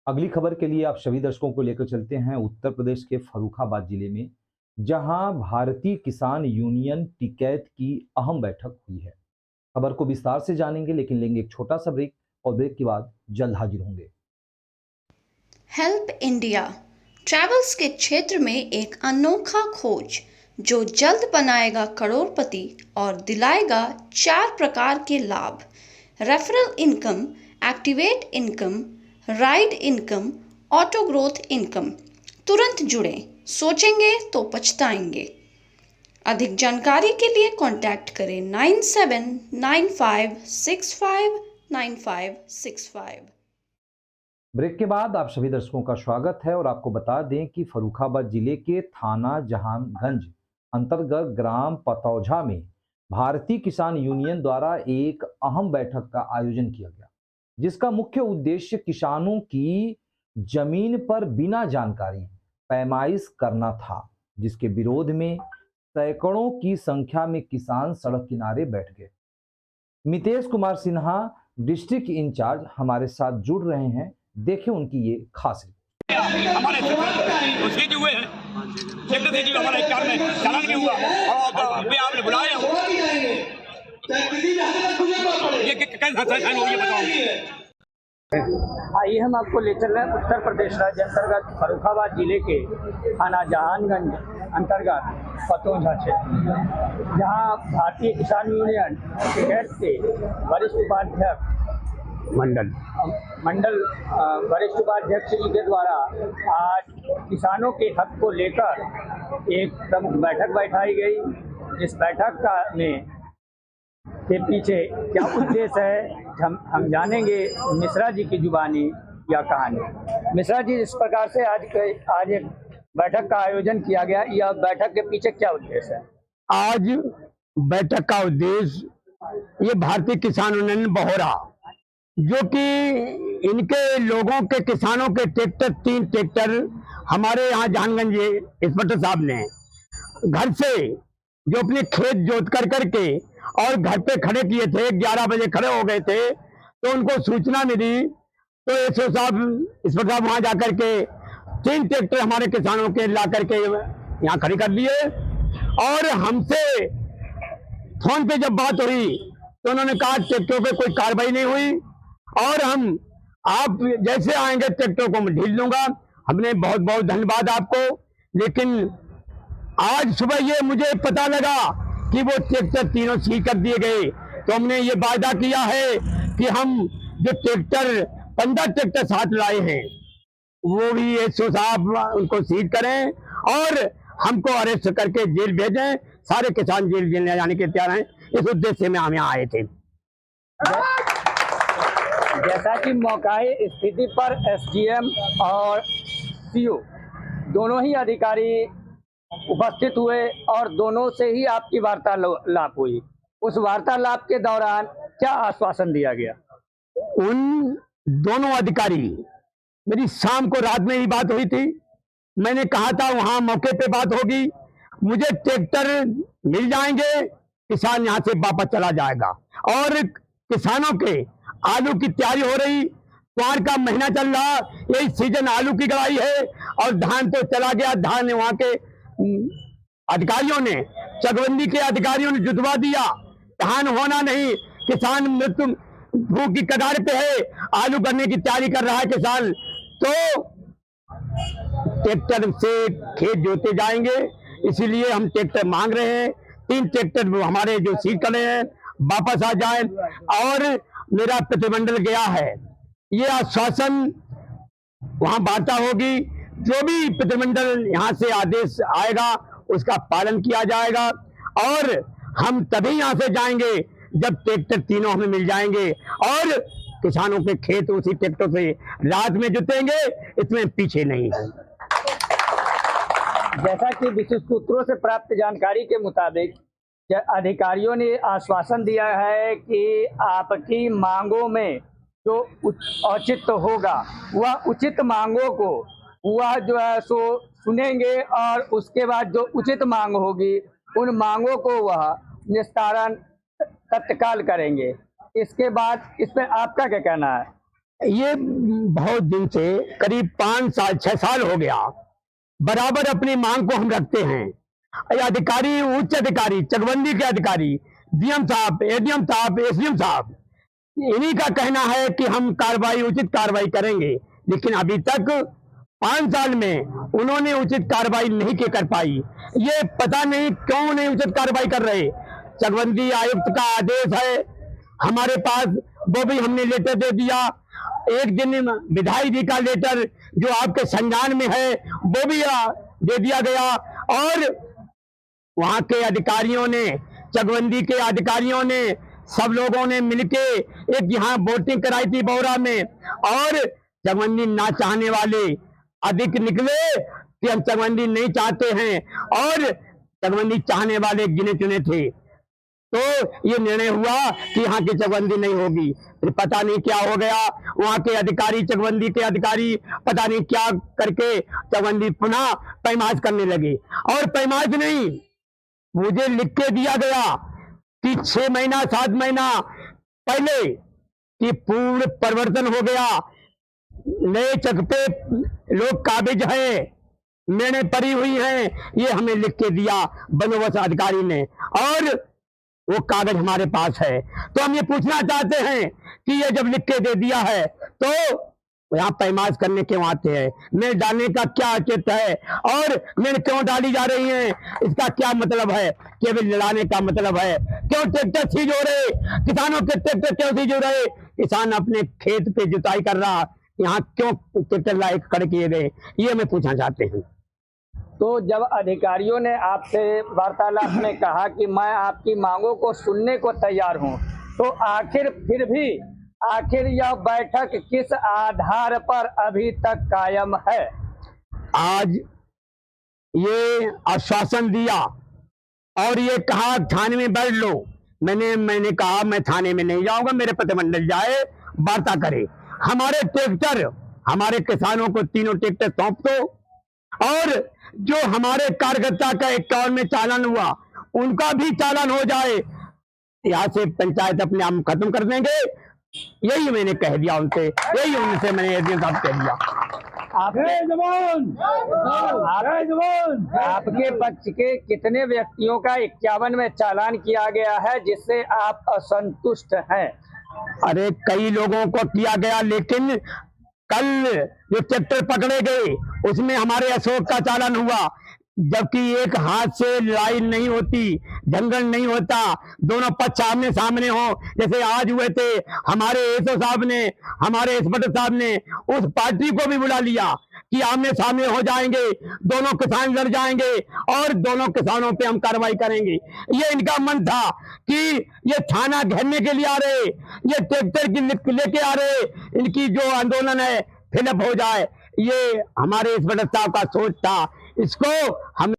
अगली खबर के लिए आप सभी दर्शकों को लेकर चलते हैं उत्तर प्रदेश के फर्रुखाबाद जिले में, जहां भारतीय किसान यूनियन टिकैत की अहम बैठक हुई है। खबर को विस्तार से जानेंगे, लेकिन लेंगे एक छोटा सा ब्रेक और ब्रेक के बाद जल्द हाजिर होंगे। हेल्प इंडिया ट्रैवल्स के क्षेत्र में एक अनोखा खोज जो जल्द बनाएगा करोड़पति और दिलाएगा 4 प्रकार के लाभ: referral income, activate income, ride income, auto growth income. तुरंत जुड़ें, सोचेंगे तो पछताएंगे। अधिक जानकारी के लिए कांटेक्ट करें 9795659565। ब्रेक के बाद आप सभी दर्शकों का स्वागत है और आपको बता दें कि फर्रुखाबाद जिले के थाना जहानगंज अंतर्गत ग्राम पतौझा में भारतीय किसान यूनियन द्वारा एक अहम बैठक का आयोजन किया गया, जिसका मुख्य उद्देश्य किसानों की जमीन पर बिना जानकारी पैमाइश करना था, जिसके विरोध में सैकड़ों की संख्या में किसान सड़क किनारे बैठ गए। मितेश कुमार सिन्हा डिस्ट्रिक्ट इंचार्ज हमारे साथ जुड़ रहे हैं, देखें उनकी ये खास रिपोर्ट। हमारे उसके जो हुए हैं हमारा एक कार में चालान भी हुआ और भी आपने बुलाया ये कैसे हो ये बताओ। आइए हम आपको ले चल रहे हैं उत्तर प्रदेश राज्य अंतर्गत फर्रुखाबाद जिले के थाना जहानगंज अंतर्गत पतौझा क्षेत्र, जहां भारतीय किसान यूनियन टिकैत के वरिष्ठ उपाध्यक्ष मंडल वरिष्ठ उपाध्यक्ष जी के द्वारा आज किसानों के हक को लेकर एक प्रमुख बैठक बैठाई गई। जिस बैठक में के पीछे क्या उद्देश्य है हम जानेंगे मिश्रा जी की जुबानी या कहानी। मिश्रा जी, इस प्रकार से आज एक बैठक का आयोजन किया गया, यह बैठक के पीछे क्या उद्देश्य है? आज बैठक का उद्देश्य ये भारतीय किसान यूनियन बहोरा, जो कि इनके लोगों के किसानों के ट्रैक्टर 3 ट्रैक्टर हमारे यहाँ जहानगंज इंस्पेक्टर साहब ने घर से जो अपने खेत जोत कर करके और घर पे खड़े किए थे, 11 बजे खड़े हो गए थे, तो उनको सूचना मिली तो एसओ साहब इंस्पेक्टर साहब वहां जाकर के 3 ट्रैक्टर हमारे किसानों के ला करके यहाँ खड़ी कर लिए। और हमसे फोन पे जब बात हुई तो उन्होंने कहा ट्रैक्टरों पे कोई कार्रवाई नहीं हुई और आप जैसे आएंगे ट्रैक्टर को मैं ढील दूंगा। हमने बहुत बहुत धन्यवाद आपको। लेकिन आज सुबह ये मुझे पता लगा कि वो ट्रैक्टर तीनों सील कर दिए गए, तो हमने ये वायदा किया है कि हम जो ट्रैक्टर 15 ट्रैक्टर साथ लाए हैं वो भी एसओ साहब उनको सील करें और हमको अरेस्ट करके जेल भेजें। सारे किसान जेल ले जाने के तैयार हैं। इस उद्देश्य में हम यहाँ आए थे। जैसा कि मौकाई स्थिति पर एसडीएम और सीओ दोनों ही अधिकारी उपस्थित हुए और दोनों से ही आपकी वार्तालाप हुई। उस वार्तालाप के दौरान क्या आश्वासन दिया गया? उन दोनों अधिकारी, मेरी शाम को रात में ही बात हुई थी। मैंने कहा था वहां मौके पे बात होगी, मुझे ट्रैक्टर मिल जाएंगे, किसान यहां से वापस चला जाएगा। और किसानों के आलू की तैयारी हो रही, त्वार का महीना चल रहा, यही सीजन आलू की गड़ाई है और धान तो चला गया। धान वहां के अधिकारियों ने, चकबंदी के अधिकारियों ने जुटवा दिया। धान होना नहीं, किसान मृत्यु भूख की कगार पे है, आलू करने की तैयारी कर रहा है किसान। तो ट्रैक्टर से खेत जोते जाएंगे, इसीलिए हम ट्रैक्टर मांग रहे हैं। 3 ट्रैक्टर हमारे जो सील करे हैं वापस आ जाए। और मेरा प्रतिमंडल गया है, ये आश्वासन वहां वार्ता होगी, जो भी प्रतिमंडल यहाँ से आदेश आएगा उसका पालन किया जाएगा। और हम तभी यहाँ से जाएंगे जब ट्रैक्टर तीनों हमें मिल जाएंगे और किसानों के खेत उसी ट्रैक्टर से रात में जुतेंगे, इसमें पीछे नहीं है। जैसा कि विशिष्ट सूत्रों से प्राप्त जानकारी के मुताबिक अधिकारियों ने आश्वासन दिया है कि आपकी मांगों में जो औचित्य होगा वह उचित मांगों को वह जो है सो सुनेंगे और उसके बाद जो उचित मांग होगी उन मांगों को वह निस्तारण तत्काल करेंगे। इसके बाद इस पर आपका क्या कहना है? ये बहुत दिन से करीब 5 साल 6 साल हो गया बराबर अपनी मांग को हम रखते हैं। ये अधिकारी, उच्च अधिकारी, चकबंदी के अधिकारी, डीएम साहब, एडीएम साहब, एसडीएम साहब, इन्हीं का कहना है कि हम कार्रवाई, उचित कार्रवाई करेंगे, लेकिन अभी तक 5 साल में उन्होंने उचित कार्रवाई नहीं कर पाई। ये पता नहीं क्यों नहीं उचित कार्रवाई कर रहे। चकबंदी आयुक्त का आदेश है हमारे पास, वो भी हमने लेटर दे दिया। एक दिन विधायक जी का लेटर जो आपके संज्ञान में है वो भी दे दिया गया, और वहां के अधिकारियों ने, चकबंदी के अधिकारियों ने, सब लोगों ने मिलके एक यहाँ वोटिंग कराई थी बौरा में, और चकबंदी ना चाहने वाले अधिक निकले कि हम चकबंदी नहीं चाहते हैं, और चकबंदी चाहने वाले गिने चुने थे। तो ये निर्णय हुआ कि यहाँ की चकबंदी नहीं होगी। फिर पता नहीं क्या हो गया, वहां के अधिकारी, चकबंदी के अधिकारी पता नहीं क्या करके चकबंदी पुनः पैमाइश करने लगे। और पैमाइश नहीं, मुझे लिख के दिया गया कि 6 महीना 7 महीना पहले कि पूर्ण परिवर्तन हो गया, नए चक पे लोग काबिज हैं, मैंने पड़ी हुई हैं, ये हमें लिख के दिया बंदोबस्त अधिकारी ने, और वो कागज हमारे पास है। तो हम ये पूछना चाहते हैं कि ये जब लिख के दे दिया है तो यहाँ पैमाइश करने क्यों आते हैं? मेल डालने का क्या औचित्य है, और मेल क्यों डाली जा रही है, इसका क्या मतलब है? केवल लड़ाने का मतलब है? क्यों ट्रैक्टर सीज हो रहे, किसानों के ट्रैक्टर क्यों सीज हो रहे? किसान अपने खेत पे जुताई कर रहा, यहाँ क्यों ट्रैक्टर लाए खड़े किए गए, ये मैं पूछना चाहते हैं। तो जब अधिकारियों ने आपसे वार्तालाप में कहा कि मैं आपकी मांगों को सुनने को तैयार हूं, तो आखिर यह बैठक किस आधार पर अभी तक कायम है? आज ये आश्वासन दिया और ये कहा थाने में बैठ लो। मैंने कहा मैं थाने में नहीं जाऊंगा, मेरे प्रतिमंडल जाए, वार्ता करे। हमारे ट्रैक्टर, हमारे किसानों को 3 ट्रैक्टर सौंप दो, और जो हमारे कार्यकर्ता का 51 में चालान हुआ उनका भी चालान हो जाए, यहाँ से पंचायत अपने आप खत्म कर देंगे। यही मैंने कह दिया उनसे, यही उनसे मैंने एसडीएम साहब कह दिया। आपके पक्ष के कितने व्यक्तियों का 51 में चालान किया गया है जिससे आप असंतुष्ट हैं? अरे कई लोगों को किया गया, लेकिन कल जो ट्रैक्टर पकड़े गए उसमें हमारे अशोक का चालान हुआ, जबकि एक हाथ से लड़ाई नहीं होती, दंगल नहीं होता, दोनों पक्ष आमने सामने हो। जैसे आज हुए थे, हमारे एसओ साहब ने, हमारे इंस्पेक्टर साहब ने उस पार्टी को भी बुला लिया कि आमने सामने हो जाएंगे, दोनों किसान लड़ जाएंगे और दोनों किसानों पे हम कार्रवाई करेंगे। ये इनका मन था कि ये थाना घेरने के लिए आ रहे, ये ट्रैक्टर की लेके आ रहे, इनकी जो आंदोलन है फिलअप हो जाए, ये हमारे इंस्पेक्टर साहब का सोच था। इसको हम